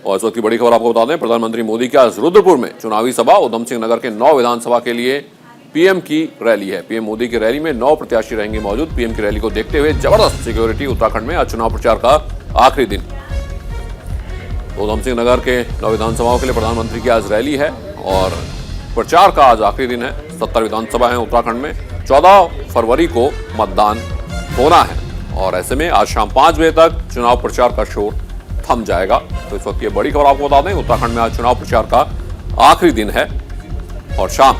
और इस वक्त की बड़ी खबर आपको बता दें, प्रधानमंत्री मोदी की आज रुद्रपुर में चुनावी सभा। उधम सिंह नगर के 9 विधानसभा के लिए पीएम की रैली है। पीएम मोदी की रैली में 9 प्रत्याशी रहेंगे मौजूद। पीएम की रैली को देखते हुए जबरदस्त सिक्योरिटी। उत्तराखंड में आज चुनाव प्रचार का आखिरी दिन। उधम सिंह नगर के 9 विधानसभाओं के लिए प्रधानमंत्री की आज रैली है और प्रचार का आज आखिरी दिन है। 70 विधानसभा है उत्तराखंड में। 14 फरवरी को मतदान होना है और ऐसे में आज शाम 5 बजे तक चुनाव प्रचार का शोर थम जाएगा। तो इस वक्त ये बड़ी खबर आपको बता दें, उत्तराखंड में आज चुनाव प्रचार का आखिरी दिन है और शाम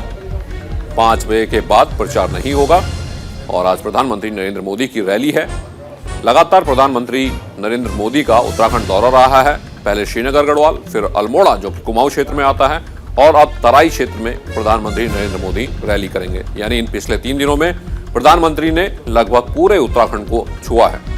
5 बजे के बाद प्रचार नहीं होगा। और आज प्रधानमंत्री नरेंद्र मोदी की रैली है। लगातार प्रधानमंत्री नरेंद्र मोदी का उत्तराखंड दौरा रहा है। पहले श्रीनगर गढ़वाल, फिर अल्मोड़ा जो कि कुमाऊं क्षेत्र में आता है, और अब तराई क्षेत्र में प्रधानमंत्री नरेंद्र मोदी रैली करेंगे। यानी इन पिछले 3 दिनों में प्रधानमंत्री ने लगभग पूरे उत्तराखंड को छुआ है।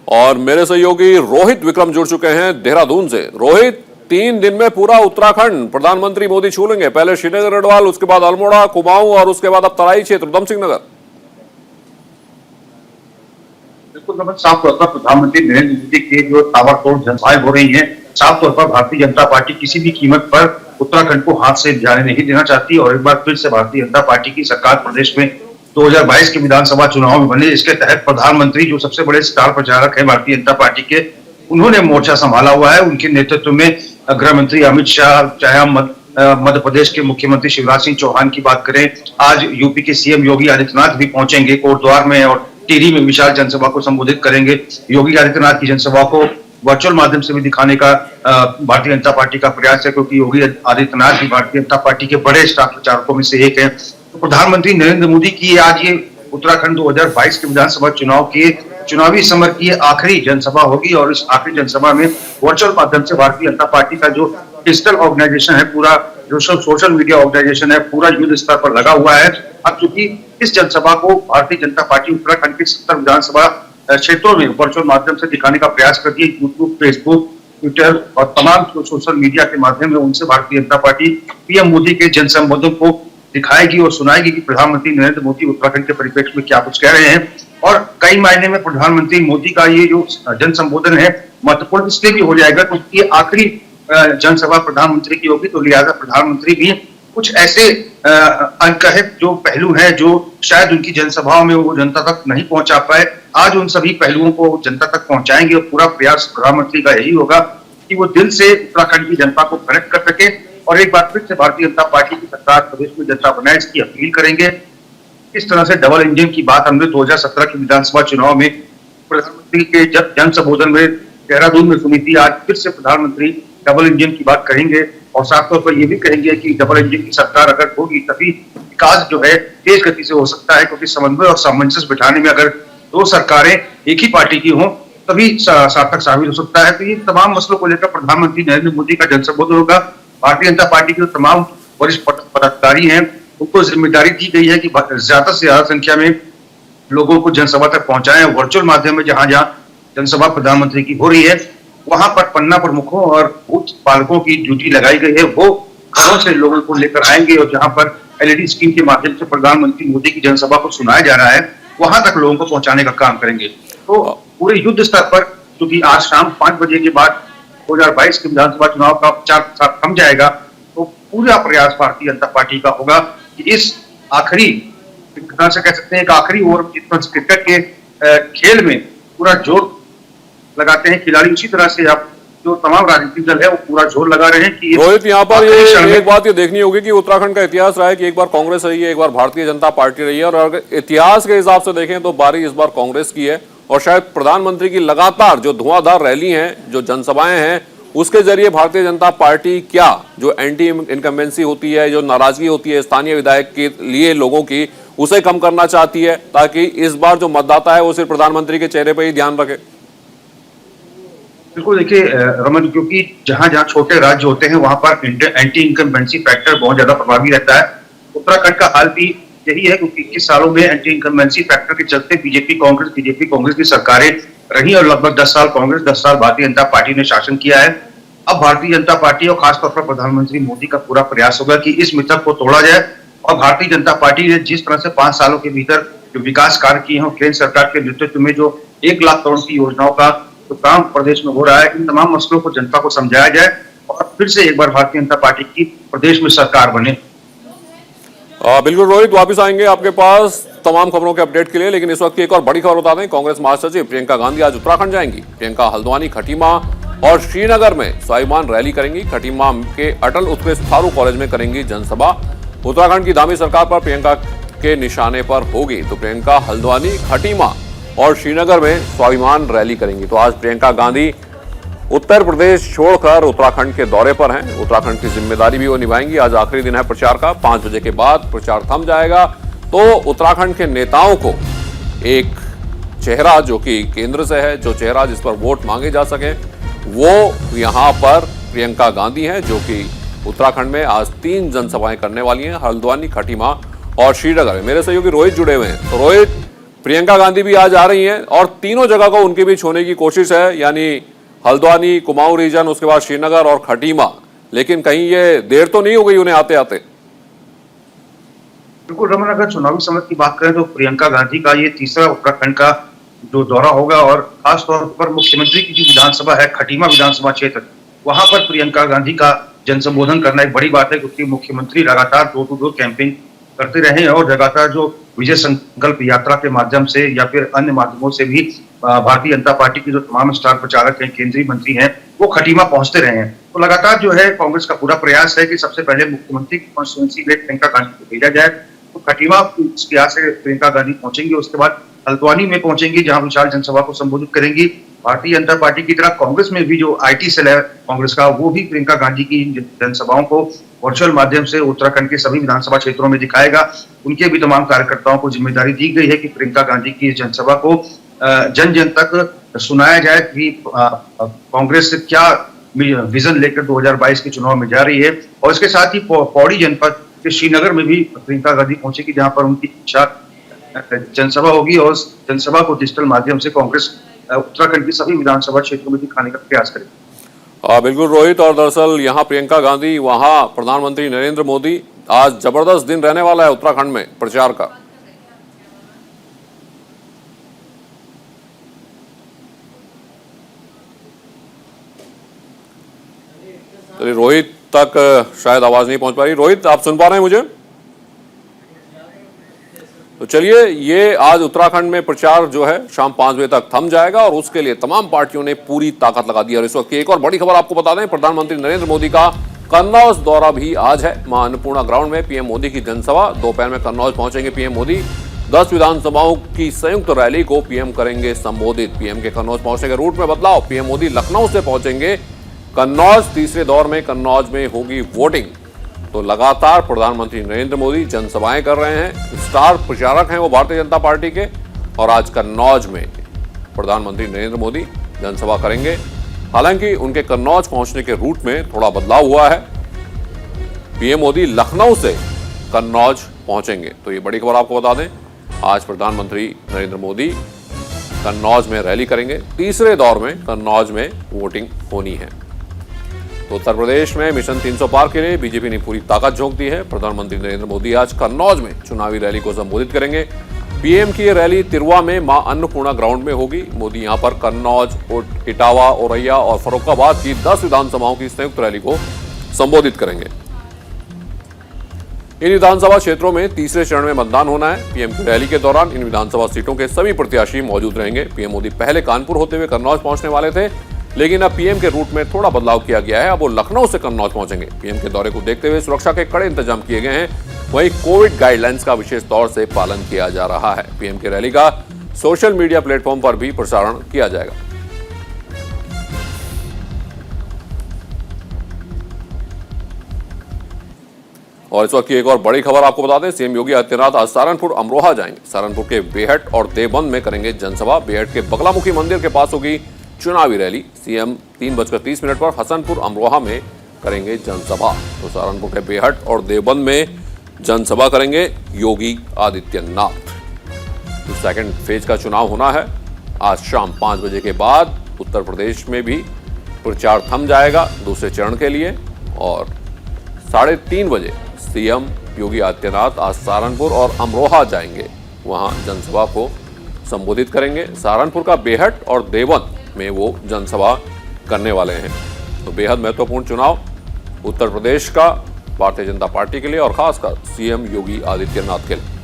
और मेरे सहयोगी रोहित विक्रम जुड़ चुके हैं देहरादून से। रोहित, 3 दिन में पूरा उत्तराखंड प्रधानमंत्री मोदी छू लेंगे। पहले श्रीनगर गढ़वाल, उसके बाद अल्मोड़ा, कुमाऊं और उसके बाद अब तराई क्षेत्र उधम सिंह नगर। बिल्कुल, साफ तौर पर प्रधानमंत्री नरेंद्र मोदी के जो ताबड़तोड़ जनसभाएं हो रही हैं, साफ तौर पर भारतीय जनता पार्टी किसी भी कीमत पर उत्तराखंड को हाथ से जाने नहीं देना चाहती। और एक बार फिर से भारतीय जनता पार्टी की सरकार प्रदेश में 2022 के विधानसभा चुनाव में बने। इसके तहत प्रधानमंत्री जो सबसे बड़े स्टार प्रचारक है भारतीय जनता पार्टी के, उन्होंने मोर्चा संभाला हुआ है। उनके नेतृत्व में गृह मंत्री अमित शाह, चाहे हम मध्य प्रदेश के मुख्यमंत्री शिवराज सिंह चौहान की बात करें, आज यूपी के सीएम योगी आदित्यनाथ भी पहुंचेंगे कोटद्वार में और टिहरी में विशाल जनसभा को संबोधित करेंगे। योगी आदित्यनाथ की जनसभा को वर्चुअल माध्यम से भी दिखाने का भारतीय जनता पार्टी का प्रयास है, क्योंकि योगी आदित्यनाथ भी भारतीय जनता पार्टी के बड़े स्टार प्रचारकों में से एक है। तो प्रधानमंत्री नरेंद्र मोदी की आज ये उत्तराखंड 2022 के विधानसभा चुनाव के चुनावी समर की आखिरी जनसभा होगी और इस आखिरी जनसभा में वर्चुअल माध्यम से भारतीय जनता पार्टी का जो डिजिटल ऑर्गेनाइजेशन है, पूरा जो सोशल मीडिया ऑर्गेनाइजेशन है, पूरा युद्ध स्तर पर लगा हुआ है। अब चूंकि इस जनसभा को भारतीय जनता पार्टी उत्तराखंड के 70 विधानसभा क्षेत्रों में वर्चुअल माध्यम से दिखाने का प्रयास करती है। यूट्यूब, फेसबुक, ट्विटर और तमाम सोशल मीडिया के माध्यम में उनसे भारतीय जनता पार्टी पीएम मोदी के जन संबोधन को दिखाएगी और सुनाएगी कि प्रधानमंत्री नरेंद्र मोदी उत्तराखंड के परिप्रेक्ष्य में क्या कुछ कह रहे हैं। और कई मायने में प्रधानमंत्री मोदी का ये जो जन संबोधन है महत्वपूर्ण इसलिए भी हो जाएगा क्योंकि ये आखिरी जनसभा प्रधानमंत्री की होगी। तो लिहाजा प्रधानमंत्री भी कुछ ऐसे अनकहे जो पहलू हैं जो शायद उनकी जनसभाओं में वो जनता तक नहीं पहुंचा पाए, आज उन सभी पहलुओं को जनता तक पहुंचाएंगे। और पूरा प्रयास प्रधानमंत्री का यही होगा कि वो दिल से उत्तराखंड की जनता को कनेक्ट कर सके और एक बार फिर से भारतीय जनता पार्टी की सरकार प्रदेश में जनता बनाए, इसकी अपील करेंगे। इस तरह से डबल इंजन की बात हमने 2017 के विधानसभा चुनाव में प्रधानमंत्री के जब जन संबोधन में देहरादून में सुनी थी। आज फिर से प्रधानमंत्री डबल इंजन की बात करेंगे और साफ तौर पर यह भी कहेंगे कि डबल इंजन की सरकार अगर होगी तभी विकास जो है तेज गति से हो सकता है, क्योंकि समन्वय और सामंजस्य बिठाने में अगर 2 सरकारें एक ही पार्टी की हों तभी सार्थक साबित हो सकता है। तो ये तमाम मसलों को लेकर प्रधानमंत्री नरेंद्र मोदी का जन संबोधन होगा। भारतीय जनता पार्टी के तमाम वरिष्ठ पदाधिकारी हैं, उनको जिम्मेदारी दी गई है कि ज्यादा से ज्यादा संख्या में लोगों को जनसभा तक पहुंचाएं। वर्चुअल माध्यम में जहां जहां जनसभा प्रधानमंत्री की हो रही है वहां पर पन्ना प्रमुखों और बूथ पालकों की ड्यूटी लगाई गई है। वो घरों से लोगों को लेकर आएंगे और जहां पर एलईडी स्क्रीन के माध्यम से प्रधानमंत्री मोदी की जनसभा को सुनाया जा रहा है वहां तक लोगों को पहुंचाने का काम करेंगे। तो पूरे युद्ध स्तर पर क्योंकि आज शाम 5 बजे के बाद 2022 के विधानसभा चुनाव का प्रचार थम जाएगा, तो पूरा प्रयास भारतीय जनता पार्टी का होगा कि इस आखिरी तरह से कह सकते हैं एक आखिरी ओवर क्रिकेट के खेल में पूरा जोर लगाते हैं खिलाड़ी, उसी तरह से आप जो तमाम राजनीतिक दल है वो पूरा जोर लगा रहे हैं कि रोहित, यहाँ पर ये एक बात ये देखनी होगी कि उत्तराखंड का इतिहास रहा है कि एक बार कांग्रेस रही है, एक बार भारतीय जनता पार्टी रही है, और अगर इतिहास के हिसाब से देखें तो बारी इस बार कांग्रेस की है। और शायद प्रधानमंत्री की लगातार जो धुआंधार रैली हैं, जो जनसभाएं हैं, उसके जरिए भारतीय जनता पार्टी क्या जो एंटी इनकम्बेंसी होती है, जो नाराजगी होती है स्थानीय विधायक के लिए लोगों की, उसे कम करना चाहती है ताकि इस बार जो मतदाता है वो सिर्फ प्रधानमंत्री के चेहरे पर ही ध्यान रखे। बिल्कुल, देखिए रमन, क्योंकि जहां जहां छोटे राज्य होते हैं वहां पर एंटी इनकम्बेंसी फैक्टर बहुत ज्यादा प्रभावी रहता है। उत्तराखंड का हाल भी यही है क्योंकि 21 सालों में एंटी इनकम्बेंसी फैक्टर के चलते बीजेपी कांग्रेस की सरकारें रही और लगभग 10 साल कांग्रेस, 10 साल भारतीय जनता पार्टी ने शासन किया है। अब भारतीय जनता पार्टी और खासतौर पर प्रधानमंत्री मोदी का पूरा प्रयास होगा कि इस मिथक को तोड़ा जाए और भारतीय जनता पार्टी ने जिस तरह से 5 सालों के भीतर जो विकास कार्य किए हैं, केंद्र सरकार के नेतृत्व में जो 1 लाख करोड़ की योजनाओं का जो काम प्रदेश में हो रहा है, इन तमाम मसलों को जनता को समझाया जाए और फिर से एक बार भारतीय जनता पार्टी की प्रदेश में सरकार बने। बिल्कुल रोहित, वापस आएंगे आपके पास तमाम खबरों के अपडेट के लिए, लेकिन इस वक्त की एक और बड़ी खबर बता दें। कांग्रेस महासचिव प्रियंका गांधी आज उत्तराखंड जाएंगी। प्रियंका हल्द्वानी, खटीमा और श्रीनगर में स्वाभिमान रैली करेंगी। खटीमा के अटल उत्कृष्ट थारू कॉलेज में करेंगी जनसभा। उत्तराखंड की दामी सरकार पर प्रियंका के निशाने पर होगी, तो प्रियंका हल्द्वानी, खटीमा और श्रीनगर में स्वाभिमान रैली करेंगी। तो आज प्रियंका गांधी उत्तर प्रदेश छोड़कर उत्तराखंड के दौरे पर हैं। उत्तराखंड की जिम्मेदारी भी वो निभाएंगी। आज आखिरी दिन है प्रचार का, 5 बजे के बाद प्रचार थम जाएगा। तो उत्तराखंड के नेताओं को एक चेहरा जो कि केंद्र से है, जो चेहरा जिस पर वोट मांगे जा सके, वो यहाँ पर प्रियंका गांधी हैं, जो कि उत्तराखंड में आज 3 जनसभाएं करने वाली हैं, हल्द्वानी, खटीमा और श्रीनगर में। मेरे सहयोगी रोहित जुड़े हुए हैं। तो रोहित, प्रियंका गांधी भी आज आ रही हैं और तीनों जगह को उनके बीच होने की कोशिश है, यानी हल्द्वानी, कुमाऊं रीजन, उसके बाद श्रीनगर और खटीमा। लेकिन कहीं ये देर तो नहीं हो गई उन्हें आते आते? बिल्कुल रमन, अगर चुनावी समय की बात करें तो प्रियंका गांधी का ये तीसरा उत्तराखंड का जो दौरा होगा और खासतौर पर मुख्यमंत्री की जो विधानसभा है, खटीमा विधानसभा क्षेत्र, वहां पर प्रियंका गांधी का जनसंबोधन करना एक बड़ी बात है, क्योंकि मुख्यमंत्री लगातार डोर टू डोर कैंपेन करते रहे हैं और लगातार जो विजय संकल्प यात्रा के माध्यम से या फिर अन्य माध्यमों से भी भारतीय जनता पार्टी के जो तमाम स्टार प्रचारक हैं, केंद्रीय मंत्री हैं, वो खटीमा पहुंचते रहे हैं। तो लगातार जो है कांग्रेस का पूरा प्रयास है कि सबसे पहले मुख्यमंत्री की कॉन्स्टिट्यूंसी में प्रियंका गांधी को भेजा जाए। तो खटीमा से प्रियंका गांधी पहुंचेंगी, उसके बाद हल्द्वानी में पहुंचेंगी, जहां विशाल जनसभा को संबोधित करेंगी। भारतीय जनता पार्टी की तरह कांग्रेस में भी जो IT सेल है कांग्रेस का, वो भी प्रियंका गांधी की जनसभाओं को वर्चुअल माध्यम से उत्तराखंड के सभी विधानसभा क्षेत्रों में दिखाएगा। उनके भी तमाम कार्यकर्ताओं को जिम्मेदारी दी गई है कि प्रियंका गांधी की जनसभा को जन जन तक सुनाया जाए कि कांग्रेस क्या विजन लेकर 2022 के चुनाव में जा रही है। और इसके साथ ही पौड़ी जनपद के श्रीनगर में भी प्रियंका गांधी पहुंचेगी, जहां पर उनकी जनसभा होगी और जनसभा को डिजिटल माध्यम से कांग्रेस उत्तराखंड की सभी विधानसभा क्षेत्रों में दिखाने का प्रयास करेगी। बिल्कुल रोहित, और दरअसल यहाँ प्रियंका गांधी, वहां प्रधानमंत्री नरेंद्र मोदी, आज जबरदस्त दिन रहने वाला है उत्तराखंड में प्रचार का। चलिए, रोहित तक शायद आवाज नहीं पहुंच पा रही। रोहित, आप सुन पा रहे हैं मुझे? तो चलिए, ये आज उत्तराखंड में प्रचार जो है शाम 5 बजे तक थम जाएगा और उसके लिए तमाम पार्टियों ने पूरी ताकत लगा दी। और इस वक्त की एक और बड़ी खबर आपको बता दें, प्रधानमंत्री नरेंद्र मोदी का कन्नौज दौरा भी आज है। मां अन्नपूर्णा ग्राउंड में पीएम मोदी की जनसभा। दोपहर में कन्नौज पहुंचेंगे पीएम मोदी। 10 विधानसभाओं की संयुक्त रैली को पीएम करेंगे संबोधित। पीएम के कन्नौज पहुंचने के रूट में बदलाव, पीएम मोदी लखनऊ से पहुंचेंगे कन्नौज। तीसरे दौर में कन्नौज में होगी वोटिंग। तो लगातार प्रधानमंत्री नरेंद्र मोदी जनसभाएं कर रहे हैं। स्टार प्रचारक हैं वो भारतीय जनता पार्टी के, और आज कन्नौज में प्रधानमंत्री नरेंद्र मोदी जनसभा करेंगे। हालांकि उनके कन्नौज पहुंचने के रूट में थोड़ा बदलाव हुआ है। पीएम मोदी लखनऊ से कन्नौज पहुंचेंगे। तो ये बड़ी खबर आपको बता दें, आज प्रधानमंत्री नरेंद्र मोदी कन्नौज में रैली करेंगे। तीसरे दौर में कन्नौज में वोटिंग होनी है। तो उत्तर प्रदेश में मिशन 300 पार के लिए बीजेपी ने पूरी ताकत झोंक दी है। प्रधानमंत्री नरेंद्र मोदी आज कन्नौज में चुनावी रैली को संबोधित करेंगे। पीएम की रैली तिरवा में मां अन्नपूर्णा ग्राउंड में होगी। मोदी यहां पर कन्नौज, इटावा, औरैया और फर्रुखाबाद की 10 विधानसभाओं की संयुक्त रैली को संबोधित करेंगे। इन विधानसभा क्षेत्रों में तीसरे चरण में मतदान होना है। पीएम की रैली के दौरान इन विधानसभा सीटों के सभी प्रत्याशी मौजूद रहेंगे। पीएम मोदी पहले कानपुर होते हुए कन्नौज पहुंचने वाले थे, लेकिन अब पीएम के रूट में थोड़ा बदलाव किया गया है। अब वो लखनऊ से कन्नौज पहुंचेंगे। पीएम के दौरे को देखते हुए सुरक्षा के कड़े इंतजाम किए गए हैं। वहीं कोविड गाइडलाइंस का विशेष तौर से पालन किया जा रहा है। पीएम की रैली का सोशल मीडिया प्लेटफॉर्म पर भी प्रसारण किया जाएगा। और इस वक्त की एक और बड़ी खबर आपको बता दें, सीएम योगी आदित्यनाथ आज सहारनपुर अमरोहा जाएंगे। सहारनपुर के बेहट और देवबंद में करेंगे जनसभा। बेहट के बगलामुखी मंदिर के पास होगी चुनावी रैली। सीएम 3:30 पर हसनपुर अमरोहा में करेंगे जनसभा। तो सहारनपुर के बेहट और देवबंद में जनसभा करेंगे योगी आदित्यनाथ। तो सेकंड फेज का चुनाव होना है। आज शाम 5 बजे के बाद उत्तर प्रदेश में भी प्रचार थम जाएगा दूसरे चरण के लिए, और 3:30 बजे सीएम योगी आदित्यनाथ आज सहारनपुर और अमरोहा जाएंगे वहां जनसभा को संबोधित करेंगे। सहारनपुर का बेहट और देवबंद में वो जनसभा करने वाले हैं। तो बेहद महत्वपूर्ण चुनाव उत्तर प्रदेश का भारतीय जनता पार्टी के लिए और खासकर सीएम योगी आदित्यनाथ के लिए।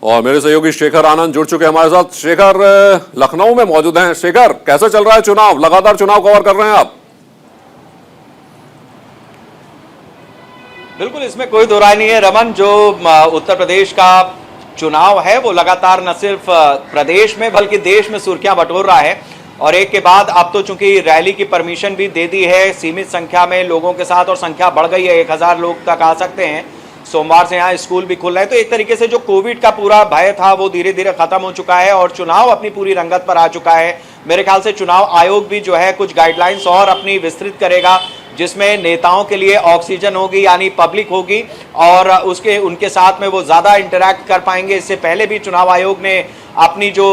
और मेरे सहयोगी शेखर आनंद जुड़ चुके हैं हमारे साथ। शेखर लखनऊ में मौजूद हैं। शेखर, कैसे चल रहा है चुनाव? लगातार चुनाव कवर कर रहे हैं आप। बिल्कुल, इसमें कोई दो राय नहीं है रमन। जो उत्तर प्रदेश का चुनाव है वो लगातार न सिर्फ प्रदेश में बल्कि देश में सुर्खियां बटोर रहा है। और एक के बाद अब तो चूंकि रैली की परमिशन भी दे दी है सीमित संख्या में लोगों के साथ, और संख्या बढ़ गई है, 1000 लोग तक आ सकते हैं। सोमवार से यहाँ स्कूल भी खुल रहे हैं। तो एक तरीके से जो कोविड का पूरा भय था वो धीरे धीरे खत्म हो चुका है और चुनाव अपनी पूरी रंगत पर आ चुका है। मेरे ख्याल से चुनाव आयोग भी जो है कुछ गाइडलाइंस और अपनी विस्तृत करेगा, जिसमें नेताओं के लिए ऑक्सीजन होगी, यानी पब्लिक होगी, और उनके साथ में वो ज्यादा इंटरैक्ट कर पाएंगे। इससे पहले भी चुनाव आयोग ने अपनी जो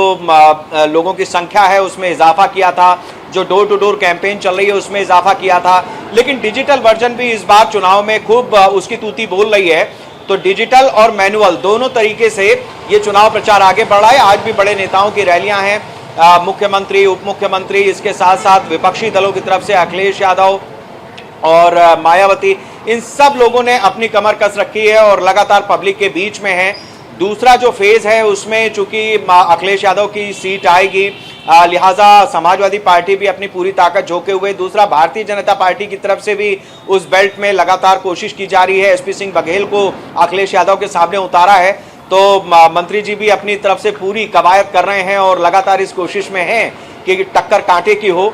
लोगों की संख्या है उसमें इजाफा किया था, जो डोर टू डोर कैंपेन चल रही है उसमें इजाफा किया था। लेकिन डिजिटल वर्जन भी इस बार चुनाव में खूब उसकी तूती बोल रही है। तो डिजिटल और मैनुअल दोनों तरीके से ये चुनाव प्रचार आगे बढ़ रहा है। आज भी बड़े नेताओं की रैलियां हैं, मुख्यमंत्री, उप मुख्यमंत्री, इसके साथ साथ विपक्षी दलों की तरफ से अखिलेश यादव और मायावती, इन सब लोगों ने अपनी कमर कस रखी है और लगातार पब्लिक के बीच में है। दूसरा जो फेज है उसमें चूंकि अखिलेश यादव की सीट आएगी, लिहाजा समाजवादी पार्टी भी अपनी पूरी ताकत झोंके हुए। दूसरा, भारतीय जनता पार्टी की तरफ से भी उस बेल्ट में लगातार कोशिश की जा रही है। एसपी सिंह बघेल को अखिलेश यादव के सामने उतारा है। तो मंत्री जी भी अपनी तरफ से पूरी कवायद कर रहे हैं और लगातार इस कोशिश में हैं कि टक्कर कांटे की हो।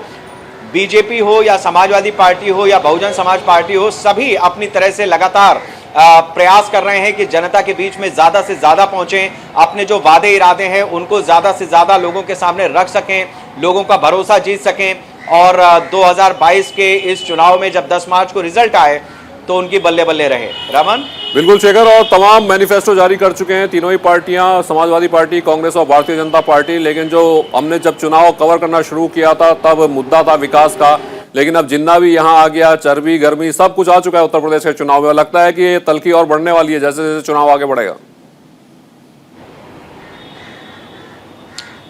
बीजेपी हो या समाजवादी पार्टी हो या बहुजन समाज पार्टी हो, सभी अपनी तरह से लगातार प्रयास कर रहे हैं कि जनता के बीच में ज्यादा से ज्यादा पहुंचें, अपने जो वादे इरादे हैं उनको ज्यादा से ज्यादा लोगों के सामने रख सकें, लोगों का भरोसा जीत सकें। और 2022 के इस चुनाव में जब 10 मार्च को रिजल्ट आए तो उनकी बल्ले बल्ले रहे। रमन, बिल्कुल शेखर, और तमाम मैनिफेस्टो जारी कर चुके हैं तीनों ही पार्टियां, समाजवादी पार्टी, कांग्रेस और भारतीय जनता पार्टी। लेकिन जो हमने जब चुनाव कवर करना शुरू किया था तब मुद्दा था विकास का, लेकिन अब जिन्ना भी यहाँ आ गया, चर्बी गर्मी सब कुछ आ चुका है उत्तर प्रदेश के चुनाव में। लगता है कि ये तलखी और बढ़ने वाली है जैसे जैसे चुनाव आगे बढ़ेगा।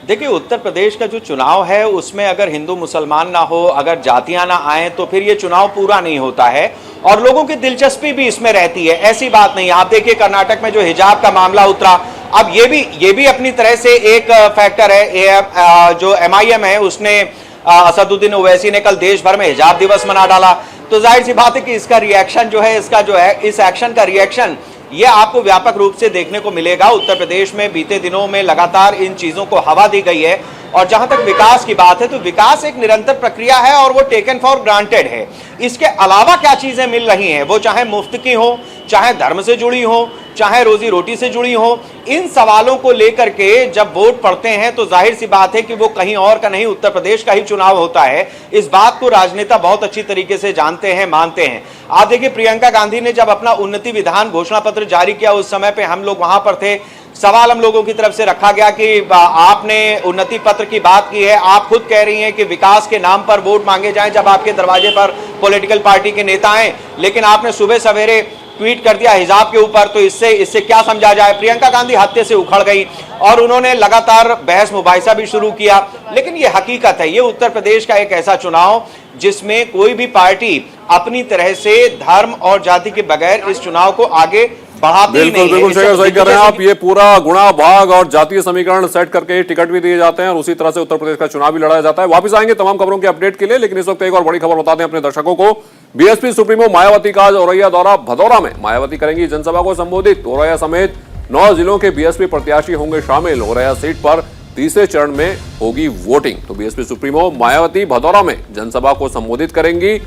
देखिए, उत्तर प्रदेश का जो चुनाव है उसमें अगर हिंदू मुसलमान ना हो, अगर जातियां ना आए तो फिर ये चुनाव पूरा नहीं होता है और लोगों की दिलचस्पी भी इसमें रहती है। ऐसी बात नहीं, आप देखिए कर्नाटक में जो हिजाब का मामला उतरा, अब ये भी अपनी तरह से एक फैक्टर है। जो MIM है उसने असदुद्दीन ओवैसी ने कल देश भर में हिजाब दिवस मना डाला। तो जाहिर सी बात है कि इसका रिएक्शन जो है, इसका जो है इस एक्शन का रिएक्शन ये आपको व्यापक रूप से देखने को मिलेगा। उत्तर प्रदेश में बीते दिनों में लगातार इन चीजों को हवा दी गई है। और जहां तक विकास की बात है तो विकास एक निरंतर प्रक्रिया है और वो टेकन फॉर ग्रांटेड है। इसके अलावा क्या चीजें मिल रही हैं, वो चाहे मुफ्त की हो, चाहे धर्म से जुड़ी हो, चाहे रोजी रोटी से जुड़ी हो, इन सवालों को लेकर के जब वोट पड़ते हैं तो जाहिर सी बात है कि वो कहीं और का नहीं, उत्तर प्रदेश का ही चुनाव होता है। इस बात को राजनेता बहुत अच्छी तरीके से जानते हैं, मानते हैं। आप देखिए, प्रियंका गांधी ने जब अपना उन्नति विधान घोषणा पत्र जारी किया उस समय पे हम लोग वहां पर थे। सवाल हम लोगों की तरफ से रखा गया कि आपने उन्नति पत्र की बात की है, आप खुद कह रही हैं कि विकास के नाम पर वोट मांगे जाएं जब आपके दरवाजे पर पॉलिटिकल पार्टी के नेता आए, लेकिन आपने सुबह सवेरे ट्वीट कर दिया हिजाब के ऊपर। तो इससे क्या समझा जाए? प्रियंका गांधी हत्थे से उखड़ गई और उन्होंने लगातार बहस मुबाहिसा भी शुरू किया। लेकिन ये हकीकत है, ये उत्तर प्रदेश का एक ऐसा चुनाव जिसमें कोई भी पार्टी अपनी तरह से धर्म और जाति के बगैर इस चुनाव को आगे बढ़ाती नहीं है। बिल्कुल सही कर रहे हैं आप। ये पूरा गुणा भाग और जातीय समीकरण सेट करके टिकट भी दिए जाते हैं और उसी तरह से उत्तर प्रदेश का चुनाव भी लड़ाया जाता है। वापस आएंगे तमाम खबरों के अपडेट के लिए, लेकिन इस वक्त एक और बड़ी खबर बता दें अपने दर्शकों को। बीएसपी सुप्रीमो मायावती का आज औरैया दौरा। भदौरा में मायावती करेंगी जनसभा को संबोधित। औरैया समेत 9 जिलों के बीएसपी प्रत्याशी होंगे शामिल। औरैया सीट पर तीसरे चरण में होगी वोटिंग। तो बीएसपी सुप्रीमो मायावती भदौरा में जनसभा को संबोधित करेंगी।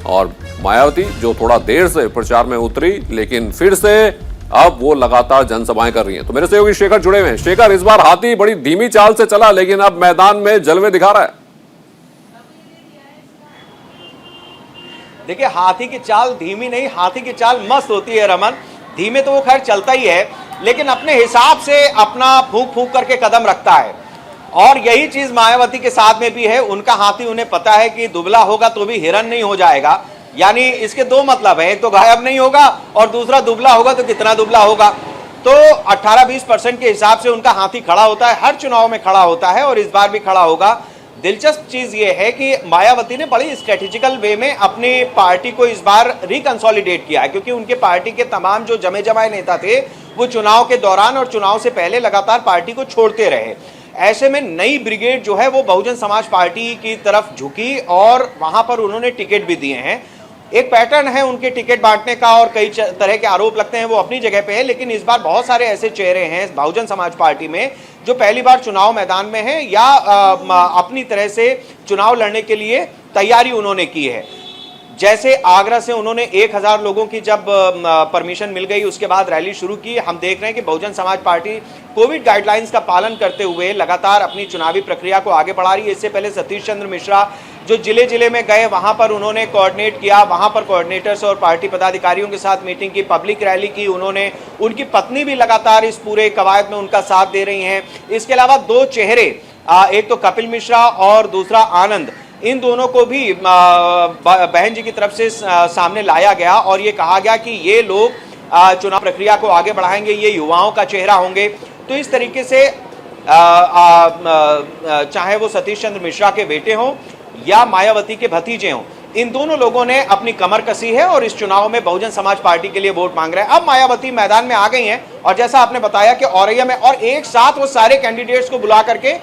और मायावती जो थोड़ा देर से प्रचार में उतरी, लेकिन फिर से अब वो लगातार जनसभाएं कर रही हैं। तो मेरे सहयोगी शेखर जुड़े हुए हैं। शेखर, इस बार हाथी बड़ी धीमी चाल से चला, लेकिन अब मैदान में जलवे दिखा रहा है। देखिए, हाथी की चाल धीमी नहीं, हाथी की चाल मस्त होती है रमन। धीमे तो वो खैर चलता ही है, लेकिन अपने हिसाब से अपना फूंक फूंक करके कदम रखता है। और यही चीज मायावती के साथ में भी है। उनका हाथी उन्हें पता है कि दुबला होगा तो भी हिरन नहीं हो जाएगा, यानी इसके दो मतलब है, एक तो गायब नहीं होगा और दूसरा दुबला होगा तो कितना दुबला होगा। तो 18-20% के हिसाब से उनका हाथी खड़ा होता है, हर चुनाव में खड़ा होता है और इस बार भी खड़ा होगा। दिलचस्प चीज ये है कि मायावती ने बड़ी स्ट्रेटेजिकल वे में अपनी पार्टी को इस बार रिकंसोलिडेट किया है, क्योंकि उनके पार्टी के तमाम जो जमे जमाए नेता थे वो चुनाव के दौरान और चुनाव से पहले लगातार पार्टी को छोड़ते रहे। ऐसे में नई ब्रिगेड जो है वो बहुजन समाज पार्टी की तरफ झुकी और वहां पर उन्होंने टिकट भी दिए हैं। एक पैटर्न है उनके टिकट बांटने का और कई तरह के आरोप लगते हैं, वो अपनी जगह पे है, लेकिन इस बार बहुत सारे ऐसे चेहरे हैं बहुजन समाज पार्टी में जो पहली बार चुनाव मैदान में हैं या अपनी तरह से चुनाव लड़ने के लिए तैयारी उन्होंने की है। जैसे आगरा से उन्होंने 1000 लोगों की जब परमिशन मिल गई उसके बाद रैली शुरू की। हम देख रहे हैं कि Bahujan Samaj party Covid guidelines का पालन करते हुए लगातार अपनी चुनावी प्रक्रिया को आगे बढ़ा रही है। इससे पहले सतीश चंद्र मिश्रा जो जिले जिले में गए वहां पर उन्होंने कोऑर्डिनेट किया, वहां पर कोऑर्डिनेटर्स और पार्टी पदाधिकारियों के साथ मीटिंग की, पब्लिक रैली की उन्होंने। उनकी पत्नी भी लगातार इस पूरे कवायद में उनका साथ दे रही हैं। इसके अलावा दो चेहरे, एक तो कपिल मिश्रा और दूसरा आनंद, इन दोनों को भी बहन जी की तरफ से सामने लाया गया और ये कहा गया कि ये लोग चुनाव प्रक्रिया को आगे बढ़ाएंगे, ये युवाओं का चेहरा होंगे। तो इस तरीके से चाहे वो सतीश चंद्र मिश्रा के बेटे हों या मायावती के भतीजे हों, इन दोनों लोगों ने अपनी कमर कसी है और इस चुनाव में बहुजन समाज पार्टी के लिए वोट मांग रहे हैं। अब मायावती मैदान में आ गई हैं और जैसा आपने बताया कि औरैया में और एक साथ वो सारे कैंडिडेट्स को बुला करके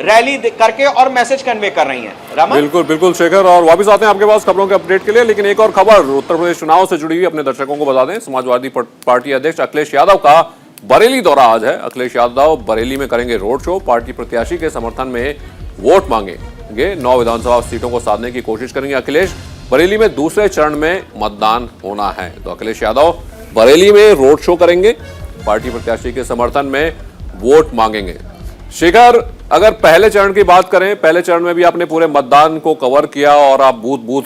रैली करके और मैसेज कन्वे कर रही हैं। रमन, बिल्कुल बिल्कुल शेखर, और वापस आते हैं आपके पास खबरों के अपडेट के लिए। लेकिन एक और खबर उत्तर प्रदेश चुनाव से जुड़ी हुई अपने दर्शकों को बता दें। समाजवादी पार्टी अध्यक्ष अखिलेश यादव का बरेली दौरा आज है। अखिलेश यादव बरेली में करेंगे रोड शो, पार्टी प्रत्याशी के समर्थन में वोट मांगेंगे, 9 विधानसभा सीटों को साधने की कोशिश करेंगे अखिलेश। बरेली में दूसरे चरण में मतदान होना है, तो अखिलेश यादव बरेली में रोड शो करेंगे, पार्टी प्रत्याशी के समर्थन में वोट मांगेंगे। शेखर, अगर पहले चरण की बात करें, पहले चरण में भी आपने पूरे मतदान को कवर किया और आप बूथ बूथ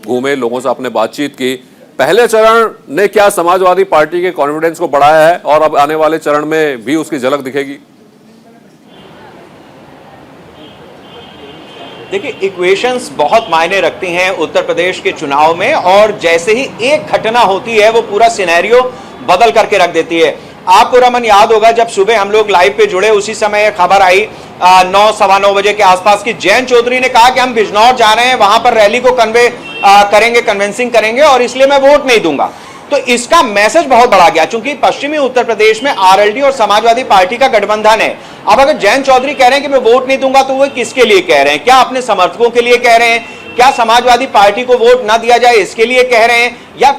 घूमे, लोगों से आपने बातचीत की। पहले चरण ने क्या समाजवादी पार्टी के कॉन्फिडेंस को बढ़ाया है और अब आने वाले चरण में भी उसकी झलक दिखेगी? देखिए, इक्वेशंस बहुत मायने रखती हैं उत्तर प्रदेश के चुनाव में और जैसे ही एक घटना होती है वो पूरा सिनेरियो बदल करके रख देती है। आपको रमन याद होगा जब सुबह हम लोग लाइव पे जुड़े उसी समय खबर आई 9 सवा 9 बजे के आसपास की, जयंत चौधरी ने कहा कि हम बिजनौर जा रहे हैं, वहां पर रैली को करेंगे, कन्विंसिंग करेंगे और इसलिए मैं वोट नहीं दूंगा। तो इसका मैसेज बहुत बड़ा गया, क्योंकि पश्चिमी उत्तर प्रदेश में आरएलडी और समाजवादी पार्टी का गठबंधन है। अब अगर जयंत चौधरी कह रहे हैं कि मैं वोट नहीं दूंगा तो वो किसके लिए कह रहे हैं? क्या अपने समर्थकों के लिए कह रहे हैं? क्या समाजवादी पार्टी को वोट ना दिया जाए इसके लिए कह रहे हैं? या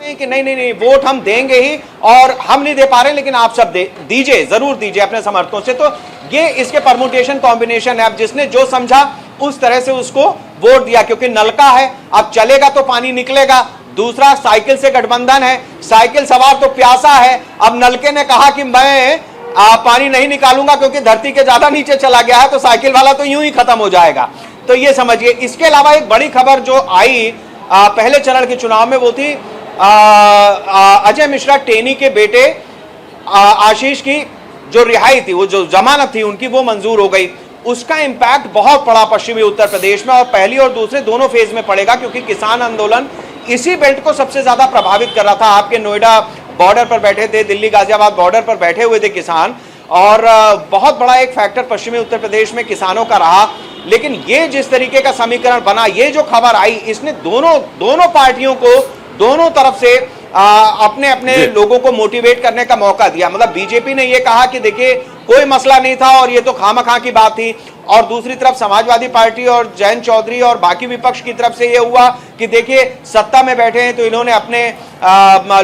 कि नहीं नहीं नहीं वोट हम देंगे ही और हम नहीं दे पा रहे लेकिन आप सब दीजिए, जरूर दीजिए अपने समर्थकों से। तो ये इसके परमुटेशन कॉम्बिनेशन है। अब जिसने जो समझा उस तरह से उसको वोट दिया, क्योंकि नलका है, अब चलेगा तो पानी निकलेगा। दूसरा, साइकिल से गठबंधन है, साइकिल सवार तो प्यासा है। अब नलके ने कहा कि मैं पानी नहीं निकालूंगा क्योंकि धरती के ज्यादा नीचे चला गया है, तो साइकिल वाला तो यूं ही खत्म हो जाएगा। तो ये समझिए। इसके अलावा एक बड़ी खबर जो आई पहले चरण के चुनाव में वो थी अजय मिश्रा टेनी के बेटे आशीष की जो रिहाई थी, वो जो जमानत थी उनकी, वो मंजूर हो गई। उसका इंपैक्ट बहुत पड़ा पश्चिमी उत्तर प्रदेश में और पहली और दूसरे दोनों फेज में पड़ेगा, क्योंकि किसान आंदोलन इसी बेल्ट को सबसे ज्यादा प्रभावित कर रहा था। आपके नोएडा बॉर्डर पर बैठे थे, दिल्ली गाजियाबाद बॉर्डर पर बैठे हुए थे किसान, और बहुत बड़ा एक फैक्टर पश्चिमी उत्तर प्रदेश में किसानों का रहा। लेकिन ये जिस तरीके का समीकरण बना, ये जो खबर आई, इसने दोनों पार्टियों को दोनों तरफ से अपने अपने लोगों को मोटिवेट करने का मौका दिया। मतलब बीजेपी ने ये कहा कि देखिए कोई मसला नहीं था और ये तो खामखा की बात थी, और दूसरी तरफ समाजवादी पार्टी और जयंत चौधरी और बाकी विपक्ष की तरफ से ये हुआ कि देखिए सत्ता में बैठे हैं तो इन्होंने अपने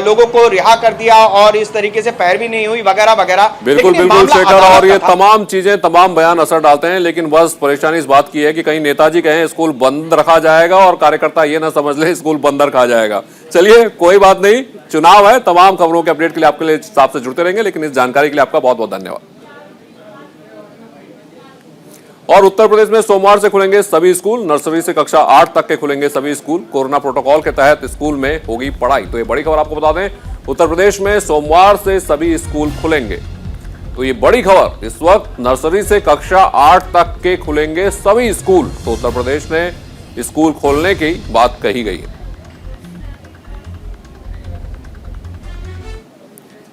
लोगों को रिहा कर दिया और इस तरीके से पैरवी नहीं हुई वगैरह वगैरह। बिल्कुल बिल्कुल शेखर, और ये तमाम चीजें, तमाम बयान असर डालते हैं, लेकिन बस परेशानी इस बात की है कि कहीं नेताजी कहें स्कूल बंद रखा जाएगा और कार्यकर्ता ये ना समझ ले स्कूल बंद रखा जाएगा। चलिए कोई बात नहीं, चुनाव है, तमाम खबरों के अपडेट के लिए आपके लिए हिसाब से जुड़ते रहेंगे, लेकिन इस जानकारी के लिए आपका बहुत बहुत धन्यवाद। और उत्तर प्रदेश में सोमवार से खुलेंगे सभी स्कूल, नर्सरी से कक्षा 8 तक के खुलेंगे सभी स्कूल। कोरोना प्रोटोकॉल के तहत स्कूल में होगी पढ़ाई। तो ये बड़ी खबर आपको बता दें, उत्तर प्रदेश में सोमवार से सभी स्कूल खुलेंगे। तो ये बड़ी खबर, इस वक्त नर्सरी से कक्षा 8 तक के खुलेंगे सभी स्कूल। तो उत्तर प्रदेश ने स्कूल खोलने की बात कही गई है।